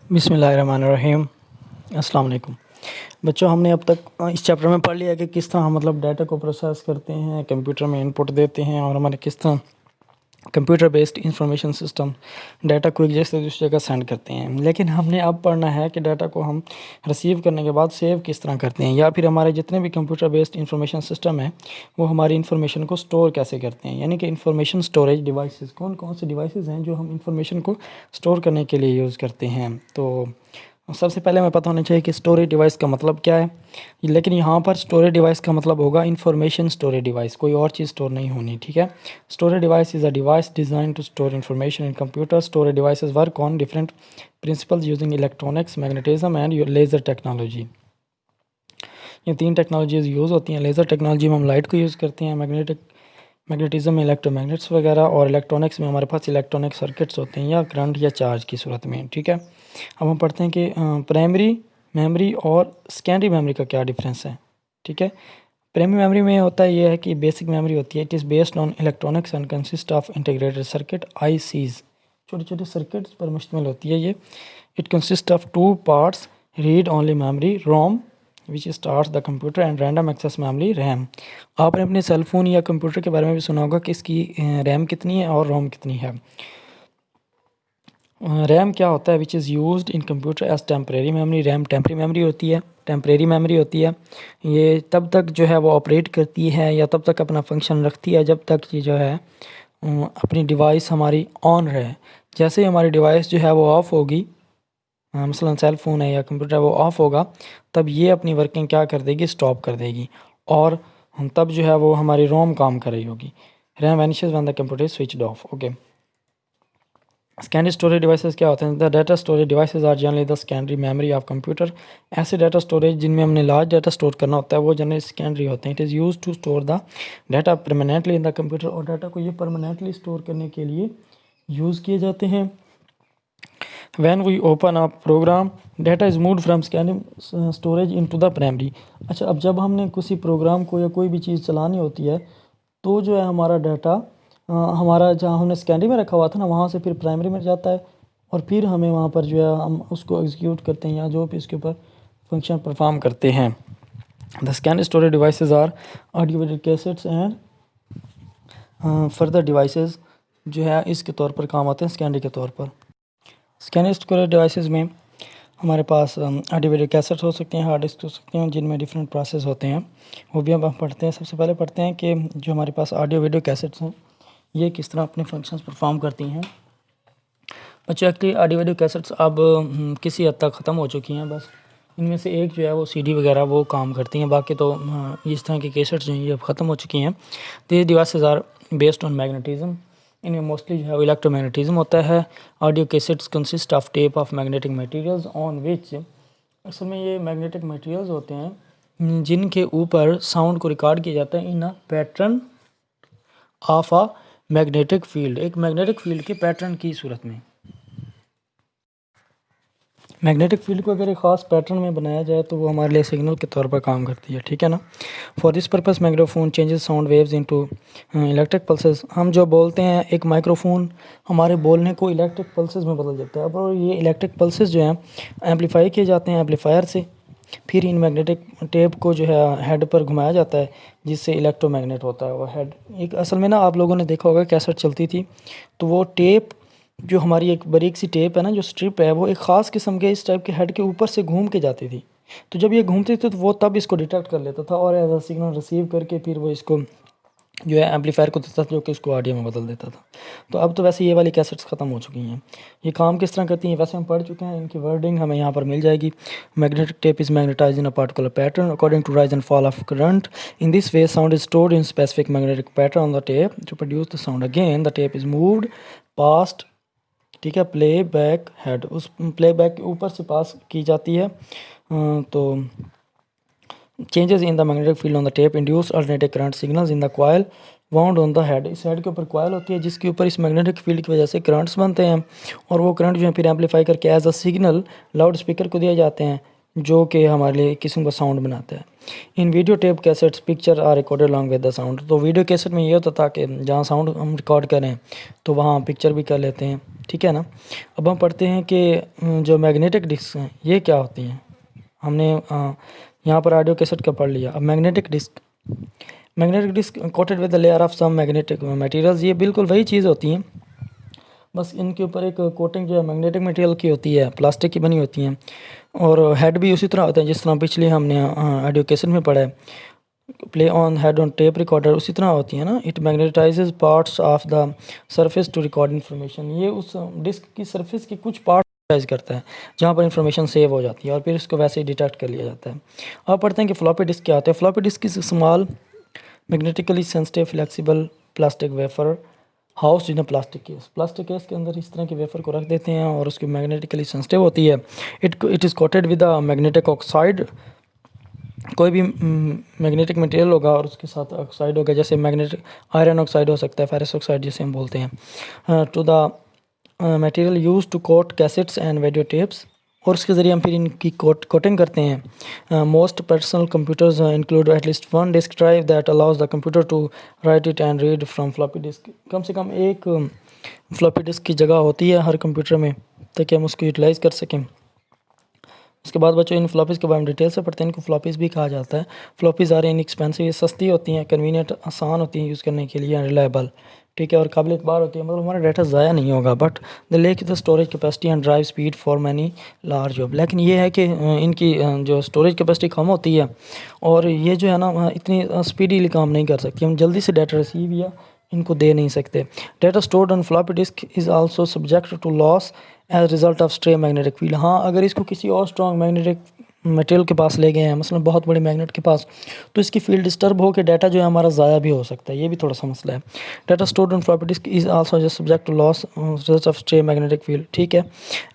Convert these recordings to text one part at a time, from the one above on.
बिस्मिल्लाहिर्रहमानिर्रहीम। अस्सलाम वालेकुम बच्चों, हमने अब तक इस चैप्टर में पढ़ लिया कि किस तरह हम डाटा को प्रोसेस करते हैं, कंप्यूटर में इनपुट देते हैं और हमारे किस तरह computer based information system data को एक जगह से दूसरी जगह सेंड करते हैं। लेकिन हमने अब पढ़ना है कि डाटा को हम रिसीव करने के बाद सेव किस तरह करते हैं, या फिर हमारे जितने भी कंप्यूटर बेस्ड इंफॉर्मेशन सिस्टम है वो हमारी इन्फॉर्मेशन को स्टोर कैसे करते हैं। यानी कि इंफॉर्मेशन स्टोरेज डिवाइसेस, कौन कौन से डिवाइसेस हैं जो हम इंफॉर्मेशन को स्टोर करने के लिए यूज़ करते हैं। तो सबसे पहले हमें पता होना चाहिए कि स्टोरेज डिवाइस का मतलब क्या है। लेकिन यहाँ पर स्टोरेज डिवाइस का मतलब होगा इंफॉर्मेशन स्टोरेज डिवाइस, कोई और चीज़ स्टोर नहीं होनी, ठीक है। Storage device is a device design to store information in computer. Storage devices work on different principles using electronics, magnetism and laser technology. ये तीन टेक्नोलॉजीज़ यूज़ होती हैं। लेज़र टेक्नोलॉजी में हम लाइट को यूज़ करते हैं, मैग्नेटिज्म में इलेक्ट्रोमैग्नेट्स वगैरह, और इलेक्ट्रॉनिक्स में हमारे पास इलेक्ट्रॉनिक सर्किट्स होते हैं या करंट या चार्ज की सूरत में, ठीक है। अब हम पढ़ते हैं कि प्राइमरी मेमोरी और सेकेंडरी मेमोरी का क्या डिफरेंस है, ठीक है। प्राइमरी मेमोरी में होता है, ये है कि बेसिक मेमोरी होती है। It is based on electronics and consist of integrated circuit ICs, छोटे छोटे सर्किट्स पर मुश्तमिल होती है ये। It consist of two parts, read only memory ROM which start the computer and random access memory RAM. आपने अपने सेल फोन या कंप्यूटर के बारे में भी सुना होगा कि इसकी रैम कितनी है और रोम कितनी है। रैम क्या होता है, which is used in computer as temporary memory. RAM temporary memory होती है, टेम्परेरी मेमोरी होती है। ये तब तक जो है वो ऑपरेट करती है या तब तक अपना फंक्शन रखती है जब तक ये जो है अपनी डिवाइस हमारी ऑन रहे। जैसे ही हमारी डिवाइस जो है वो ऑफ़ होगी, मसलन सेल फ़ोन है या कंप्यूटर वो ऑफ़ होगा, तब ये अपनी वर्किंग क्या कर देगी, स्टॉप कर देगी, और तब जो है वो हमारी रोम काम कर रही होगी। RAM vanishes when the computer is switched off. Okay, secondary storage devices क्या होते हैं। The data storage devices are generally the secondary memory of computer. ऐसे डाटा स्टोरेज जिनमें हमने लार्ज डाटा स्टोर करना होता है वो जनरली सेकेंडरी होते हैं। It is use to store the data permanently in the computer, और डाटा को ये परमानेंटली स्टोर करने के लिए यूज़ किए जाते हैं। When we open a program, data is moved from secondary storage into the primary। अच्छा, अब जब हमने किसी प्रोग्राम को या कोई भी चीज़ चलानी होती है तो जो है हमारा डाटा हमारा जहाँ हमने सेकेंडरी में रखा हुआ था ना, वहाँ से फिर प्राइमरी में जाता है, और फिर हमें वहाँ पर जो है हम उसको एग्जीक्यूट करते हैं या जो भी इसके ऊपर फंक्शन परफॉर्म करते हैं। The secondary storage devices are audio video cassettes and further devices जो है इसके तौर पर काम आते हैं सेकेंडरी के तौर पर। स्कैनर स्टोरेज डिवाइसेस में हमारे पास ऑडियो वीडियो कैसेट्स हो सकते हैं, हार्ड डिस्क हो सकते हैं, जिनमें डिफरेंट प्रोसेस होते हैं, वो भी हम पढ़ते हैं। सबसे पहले पढ़ते हैं कि जो हमारे पास ऑडियो वीडियो कैसेट्स हैं ये किस तरह अपने फंक्शंस परफॉर्म करती हैं। बच्चों, एक्चुअली ऑडियो वीडियो कैसेट्स अब किसी हद तक ख़त्म हो चुकी हैं। बस इनमें से एक जो है वो सीडी वगैरह वो काम करती हैं, बाकी तो इस तरह की कैसेट्स जो हैं ये अब ख़त्म हो चुकी हैं। These devices are based on magnetism. इनमें मोस्टली जो है इलेक्ट्रोमैग्नेटिज्म होता है। Audio cassettes consist of tape of magnetic materials on which, असल में ये मैग्नेटिक मटेरियल्स होते हैं जिनके ऊपर साउंड को रिकॉर्ड किया जाता है in a pattern of a magnetic field, एक मैग्नेटिक फील्ड के पैटर्न की सूरत में। मैग्नेटिक फील्ड को अगर एक ख़ास पैटर्न में बनाया जाए तो वो हमारे लिए सिग्नल के तौर पर काम करती है, ठीक है ना। For this purpose microphone changes sound waves into electric pulses. हम जो बोलते हैं एक माइक्रोफोन हमारे बोलने को इलेक्ट्रिक पल्सेस में बदल देता है। अब और ये इलेक्ट्रिक पल्सेस जो हैं एम्पलीफाई किए जाते हैं एम्पलीफायर से, फिर इन मैग्नेटिक टेप को जो है हेड पर घुमाया जाता है जिससे इलेक्ट्रोमैग्नेट होता है वो हेड। एक असल में ना आप लोगों ने देखा होगा कैसेट चलती थी तो वो टेप जो हमारी एक बारीक सी टेप है ना, जो स्ट्रिप है, वो एक ख़ास किस्म के इस टाइप के हेड के ऊपर से घूम के जाती थी। तो जब ये घूमती थी तो वो तब इसको डिटेक्ट कर लेता था और एज अ सिग्नल रिसीव करके फिर वो इसको जो है एम्पलीफायर को देता था जो कि उसको ऑडियो में बदल देता था। तो अब तो वैसे ये वाली कैसेट्स ख़त्म हो चुकी हैं। ये काम किस तरह करती हैं वैसे हम पढ़ चुके हैं, इनकी वर्डिंग हमें यहाँ पर मिल जाएगी। Magnetic tape is magnetise in a particular pattern according to rise and fall of current. In this way sound is stored in specific magnetic pattern on the tape to produce the sound. Again the tape is moved past, ठीक है, play back head, उस play back के ऊपर से pass की जाती है। तो changes in the magnetic field on the tape induce alternative current signals in the coil wound on the head. इस हेड के ऊपर कॉइल होती है जिसके ऊपर इस मैग्नेटिक फील्ड की वजह से करंट्स बनते हैं, और वो करंट जो है फिर एम्पलीफाई करके as a signal loudspeaker को दिए जाते हैं जो कि हमारे लिए किस्म का साउंड बनाता है। In video tape cassettes picture are recorded along with the sound. तो वीडियो कैसेट में ये होता था कि जहाँ साउंड हम रिकॉर्ड करें तो वहाँ पिक्चर भी कर लेते हैं। ठीक है ना। अब हम पढ़ते हैं कि जो मैग्नेटिक डिस्क हैं ये क्या होती हैं। हमने यहाँ पर ऑडियो कैसेट का पढ़ लिया। अब magnetic disk coated with the layer of some magnetic materials, ये बिल्कुल वही चीज़ होती हैं, बस इनके ऊपर एक कोटिंग जो है मैग्नेटिक मटेरियल की होती है, प्लास्टिक की बनी होती हैं, और हेड भी उसी तरह होते हैं जिस तरह पिछले हमने ऑडियो कैसेट में पढ़ा है। Play on head on tape recorder उसी तरह होती है ना। It magnetizes parts of the surface to record information, ये उस डिस्क की सरफेस के कुछ पार्ट करता है जहाँ पर इंफॉर्मेशन सेव हो जाती है और फिर इसको वैसे ही डिटेक्ट कर लिया जाता है। अब पढ़ते हैं कि फ्लॉपी डिस्क क्या होता है। Floppy disk is small magnetically sensitive flexible plastic wafer house in plastic case के अंदर इस तरह के वेफर को रख देते हैं और उसकी मैग्नेटिकली सेंसिटिव होती है। It is coated with a magnetic oxide, कोई भी मैग्नेटिक मटेरियल होगा और उसके साथ ऑक्साइड होगा, जैसे मैग्नेटिक आयरन ऑक्साइड हो सकता है, फेरस ऑक्साइड जिसे हम बोलते हैं। To the material use to coat cassettes and video tapes, और उसके ज़रिए हम फिर इनकी कोटिंग करते हैं। Most personal computers include at least one disk drive that allows the computer to write it and read from floppy disk. कम से कम एक फ्लॉपी डिस्क की जगह होती है हर कंप्यूटर में ताकि हम उसको यूटिलाइज़ कर सकें। उसके बाद बच्चों इन फ्लॉपीज़ के बारे में डिटेल से पढ़ते हैं। इनको फ्लॉपीज़ भी कहा जाता है। फ्लॉपीज़ आर इनएक्सपेंसिव, ये सस्ती होती हैं, कन्वीनियंट आसान होती हैं यूज़ करने के लिए, रिलायबल, ठीक है, और काबिल एतबार होती है, मतलब हमारा डाटा ज़ाया नहीं होगा। But the lake the storage capacity and drive speed for many large job, लेकिन ये है कि इनकी जो स्टोरेज कैपेसिटी कम होती है और ये जो है ना इतनी स्पीडीली काम नहीं कर सकती, हम जल्दी से डाटा रिसीव या इनको दे नहीं सकते। Data stored on floppy disk is also subject to loss as result of stray magnetic field. हाँ, अगर इसको किसी और स्ट्रॉन्ग मैग्नेटिक मटेरियल के पास ले गए हैं, मसलन बहुत बड़े मैग्नेट के पास, तो इसकी फील्ड डिस्टर्ब हो के डाटा जो है हमारा ज़ाया भी हो सकता है, ये भी थोड़ा सा मसला है। Data stored on floppy disk is also just subject to loss result of stray magnetic field, ठीक है।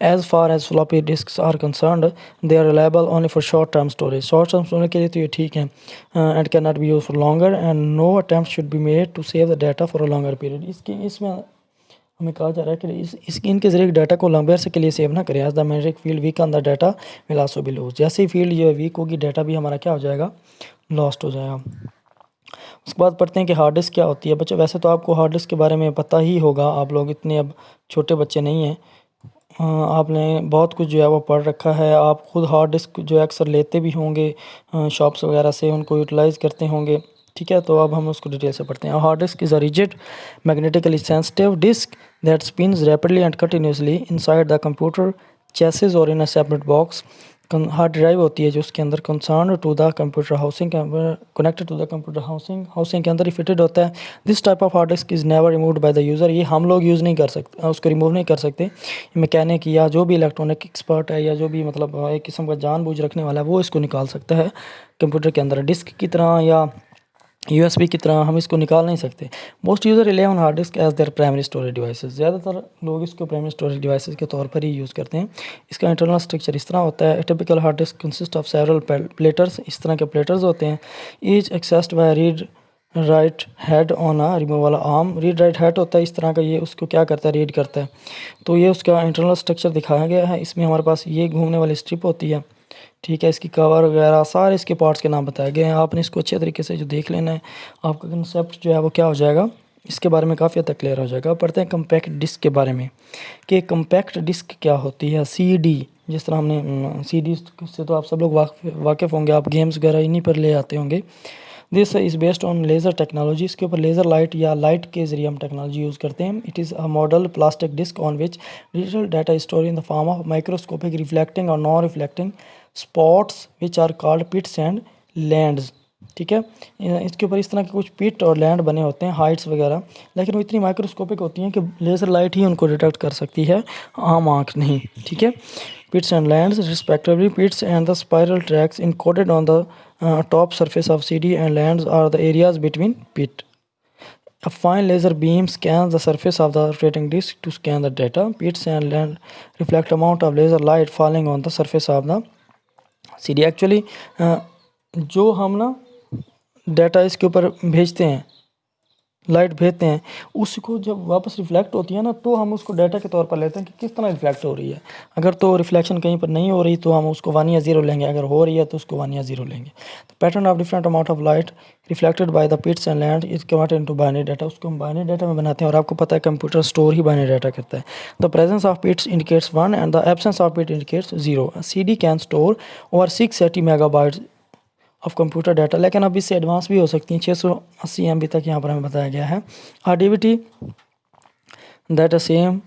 As far as floppy disk are concerned they are reliable only for short term storage, short term storage के लिए तो ये ठीक है, and can not be use for longer and no attempt should be made to save the data for a longer period. इसमें हमें कहा जा रहा है कि इनके ज़रिए डाटा को लंबे अरसे के लिए सेव ना करें। As the magnetic field weak on the data will also be lose, जैसे ही फील्ड जो वीक होगी डाटा भी हमारा क्या हो जाएगा, लॉस्ट हो जाएगा। उसके बाद पढ़ते हैं कि हार्ड डिस्क क्या होती है। बच्चों वैसे तो आपको हार्ड डिस्क के बारे में पता ही होगा, आप लोग इतने अब छोटे बच्चे नहीं हैं, आपने बहुत कुछ जो है वो पढ़ रखा है। आप खुद हार्ड डिस्क जो है अक्सर लेते भी होंगे शॉप्स वगैरह से, उनको यूटिलाइज़ करते होंगे, ठीक है। तो अब हम उसको डिटेल से पढ़ते हैं। Hard disk is a rigid magnetically sensitive disk that spins rapidly and continuously inside the computer chassis or in a separate box. Hard drive होती है जो उसके अंदर concern to the computer housing, connected to the computer housing के अंदर ही fitted होता है। This type of hard disk is never removed by the user, ये हम लोग यूज़ नहीं कर सकते, उसको रिमूव नहीं कर सकते। मैकेनिक या जो भी इलेक्ट्रॉनिक एक्सपर्ट है या जो भी मतलब एक किस्म का जानबूझ रखने वाला है वो इसको निकाल सकता है कंप्यूटर के अंदर। डिस्क की तरह या यूएसबी की तरह हम इसको निकाल नहीं सकते। Most user rely on hard disk as their primary storage devices, ज़्यादातर लोग इसको प्राइमरी स्टोरेज डिवाइसेस के तौर पर ही यूज़ करते हैं। इसका इंटरनल स्ट्रक्चर इस तरह होता है। Typical hard disk consist of several platters, इस तरह के प्लेटर्स होते हैं। Each accessed by read write head on a removal arm, read write head होता है इस तरह का, ये उसको क्या करता है, रीड करता है। तो ये उसका इंटरनल स्ट्रक्चर दिखाया गया है। इसमें हमारे पास ये घूमने वाली स्ट्रिप होती है, ठीक है, इसकी कवर वगैरह सारे इसके पार्ट्स के नाम बताए गए हैं। आपने इसको अच्छे तरीके से जो देख लेना है, आपका कंसेप्ट जो है वो क्या हो जाएगा, इसके बारे में काफ़ी हद तक क्लियर हो जाएगा। पढ़ते हैं कम्पैक्ट डिस्क के बारे में कि कम्पैक्ट डिस्क क्या होती है। सीडी, जिस तरह हमने सीडी से तो आप सब लोग वाकिफ़ होंगे, आप गेम्स वगैरह इन्हीं पर ले आते होंगे। This is based on laser technology, इसके ऊपर लेज़र लाइट या लाइट के ज़रिए हम टेक्नोलॉजी यूज़ करते हैं। It is a model plastic disk on which digital data store in the form of microscopic reflecting और non reflecting spots which are called pits and lands, ठीक है। इसके ऊपर इस तरह के कुछ पिट और लैंड बने होते हैं, हाइट्स वगैरह, लेकिन वो इतनी माइक्रोस्कोपिक होती हैं कि लेज़र लाइट ही उनको डिटेक्ट कर सकती है, आम आँख नहीं, ठीक है। Pits and lands respectively. Pits and the spiral tracks encoded on the top surface of CD and lands are the areas between pit. A fine laser beam scans the surface of the rotating disk to scan the data. Pits and land reflect amount of laser light falling on the surface of the CD. Actually जो हम ना data इसके ऊपर भेजते हैं light भेजते हैं, उसको जब वापस रिफ्लेक्ट होती है ना, तो हम उसको डाटा के तौर पर लेते हैं कि किस तरह रिफ्लेक्ट हो रही है। अगर तो रिफ्लेक्शन कहीं पर नहीं हो रही तो हम उसको 1 या 0 लेंगे, अगर हो रही है तो उसको 1 या 0 लेंगे। तो pattern of different amount of light reflected by the pits and land is converted into binary data, उसको हम बाइनरी डाटा में बनाते हैं। और आपको पता है कंप्यूटर स्टोर ही बाइनरी डाटा करता है। The presence of pits indicates 1 and the absence of pit indicates 0। CD can store over 680 megabytes of computer data, लेकिन अब इससे एडवांस भी हो सकती हैं। 680 MB तक यहाँ पर हमें बताया गया है। DVT that a same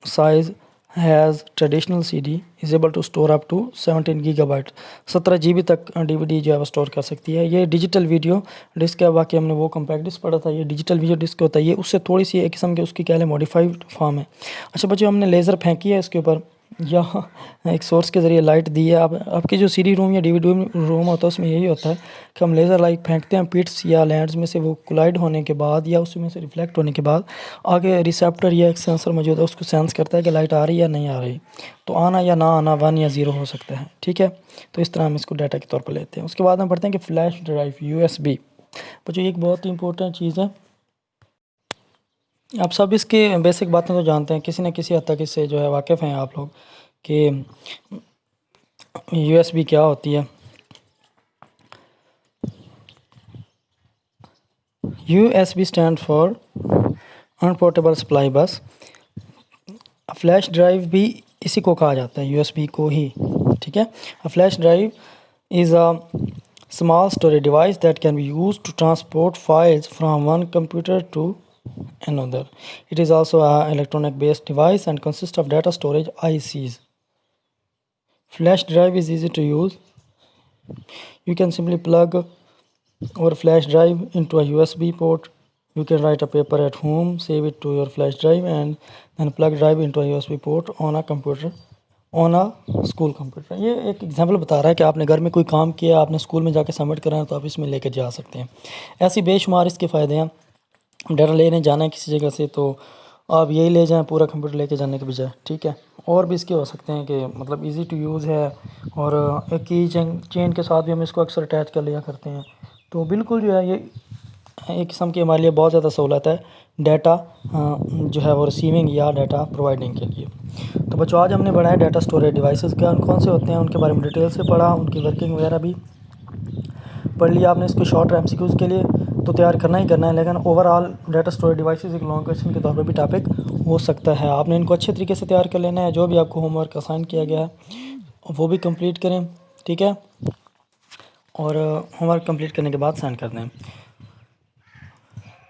size has traditional CD is able to store up to 17 gigabyte, 17 GB तक DVD जो है वो स्टोर कर सकती है। ये डिजिटल वीडियो डिस्क है, बाकी हमने वो कम्पैक्ट डिस्क पढ़ा था, ये डिजिटल वीडियो डिस्क होता है। ये उससे थोड़ी सी एक किस्म की उसकी क्या है मॉडिफाइड फॉर्म है। अच्छा बच्चों, हमने लेज़र फेंकी है इसके ऊपर या एक सोर्स के ज़रिए लाइट दी है। आप आपकी जो CD रूम या DVD रूम होता है उसमें यही होता है कि हम लेज़र लाइट फेंकते हैं पिट्स या लैंड्स में से, वो कोलाइड होने के बाद या उसमें से रिफ्लेक्ट होने के बाद आगे रिसेप्टर या एक सेंसर मौजूद है, उसको सेंस करता है कि लाइट आ रही है या नहीं आ रही। तो आना या ना आना 1 या 0 हो सकता है, ठीक है। तो इस तरह हम इसको डाटा के तौर पर लेते हैं। उसके बाद हम पढ़ते हैं कि फ्लैश ड्राइव USB। बच्चों एक बहुत ही इंपॉर्टेंट चीज़ है, आप सब इसके बेसिक बातें तो जानते हैं, किसी न किसी हद तक इससे जो है वाकिफ़ हैं आप लोग कि USB क्या होती है। USB स्टैंड फॉर अनपोर्टेबल सप्लाई बस। फ्लैश ड्राइव भी इसी को कहा जाता है, USB को ही, ठीक है। Flash drive is a small storage device that can be used to transport files from one computer to another. It is also an electronic based device and consists of data storage ICs. Flash drive is easy to use. You can simply plug or flash drive into a USB port. You can write a paper at home, save it to your flash drive and then plug drive into a USB port on a computer, on a school computer. ये एक example बता रहा है कि आपने घर में कोई काम किया, आपने स्कूल में जाके सबमिट कराना, तो आप इसमें लेके जा सकते हैं। ऐसी बेशुमार इसके फ़ायदे हैं। डाटा लेने जाना है किसी जगह से तो आप यही ले जाएं पूरा कंप्यूटर लेके जाने के बजाय, ठीक है। और भी इसके हो सकते हैं कि मतलब इजी टू यूज़ है, और एक की चेन के साथ भी हम इसको अक्सर अटैच कर लिया करते हैं। तो बिल्कुल जो है ये एक किस्म की हमारे लिए बहुत ज़्यादा सहूलत है डाटा जो है वो रिसीविंग या डाटा प्रोवाइडिंग के लिए। तो बच्चों आज हमने पढ़ा है डाटा स्टोरेज डिवाइसेस क्या कौन से होते हैं, उनके बारे में डिटेल से पढ़ा, उनकी वर्किंग वगैरह भी पढ़ लिया आपने। इसको शॉर्ट MCQs के लिए तो तैयार करना ही करना है, लेकिन ओवरऑल डाटा स्टोरेज डिवाइसेस एक लॉन्ग क्वेश्चन के तौर पर भी टॉपिक हो सकता है। आपने इनको अच्छे तरीके से तैयार कर लेना है। जो भी आपको होमवर्क असाइन किया गया है वो भी कंप्लीट करें, ठीक है, और होमवर्क कंप्लीट करने के बाद साइन कर दें।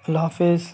अल्लाह हाफिज़।